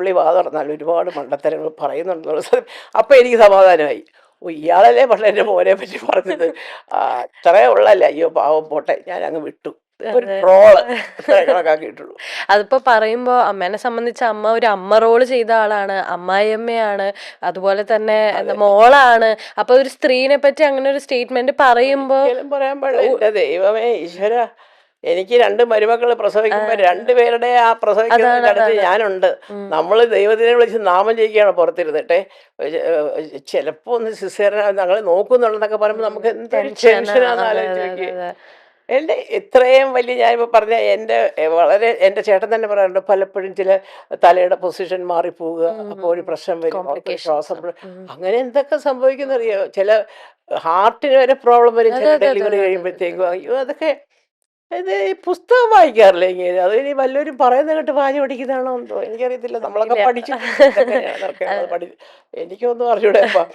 പുള്ളി വാ തുറന്നാൽ ഒരുപാട് മണ്ടത്തരങ്ങൾ പറയുന്നുണ്ടെന്നുള്ള അപ്പം എനിക്ക് സമാധാനമായി. ഓ ഇയാളല്ലേ പക്ഷേ എൻ്റെ മോനെ പറ്റി പറഞ്ഞത്. അത്രേ ഉള്ളല്ല, അയ്യോ പാവം പോട്ടെ, ഞാൻ അങ്ങ് വിട്ടു. ഒരു ട്രോള് അത്ര കണക്കാക്കിയിട്ടുള്ളൂ. അതിപ്പോ പറയുമ്പോ അമ്മേനെ സംബന്ധിച്ച് അമ്മ ഒരു അമ്മ റോള് ചെയ്ത ആളാണ്, അമ്മായിയമ്മയാണ്, അതുപോലെ തന്നെ മോളാണ്. അപ്പൊ ഒരു സ്ത്രീനെ പറ്റി അങ്ങനെ ഒരു സ്റ്റേറ്റ്മെന്റ് പറയുമ്പോ ഒരിക്കലും പറയാൻ പാടില്ല. എൻ്റെ ദൈവമേ ഈശ്വര, എനിക്ക് 2 മരുമക്കൾ പ്രസവിക്കുമ്പോൾ 2 പേരുടെ ആ പ്രസവിക്കുന്നതിൻ്റെ അടുത്ത് ഞാനുണ്ട്. നമ്മൾ ദൈവത്തിനെ വിളിച്ച് നാമം ചെയ്യുകയാണ് പുറത്തിരുന്നിട്ടെ. ചിലപ്പോൾ ഒന്ന് സിസേറിയൻ ഞങ്ങൾ നോക്കുന്നുണ്ടെന്നൊക്കെ പറയുമ്പോൾ നമുക്ക് എന്തൊരു ടെൻഷനാണെന്ന് ആലോചിച്ച് നോക്കി. എൻ്റെ ഇത്രയും വലിയ ഞാനിപ്പോൾ പറഞ്ഞ എൻ്റെ വളരെ എൻ്റെ ചേട്ടൻ തന്നെ പറയാറുണ്ട്, പലപ്പോഴും ചില തലയുടെ പൊസിഷൻ മാറിപ്പോവുക, അപ്പോൾ ഒരു പ്രശ്നം വരും, അവർക്ക് ശ്വാസം അങ്ങനെ എന്തൊക്കെ സംഭവിക്കുന്നറിയോ. ചില ഹാർട്ടിന് വരെ പ്രോബ്ലം വരും ചില ഡെലിവറി കഴിയുമ്പോഴത്തേക്കും. അയ്യോ അതൊക്കെ ഇത് ഈ പുസ്തകം വായിക്കാറില്ല ഇങ്ങനെ. അത് ഇനി വല്ലവരും പറയുന്ന കേട്ട് വാരി പഠിക്കുന്നതാണോ എന്തോ എനിക്കറിയത്തില്ല. നമ്മളൊക്കെ പഠിച്ചു എനിക്കൊന്നും അറിഞ്ഞൂടെ അപ്പം.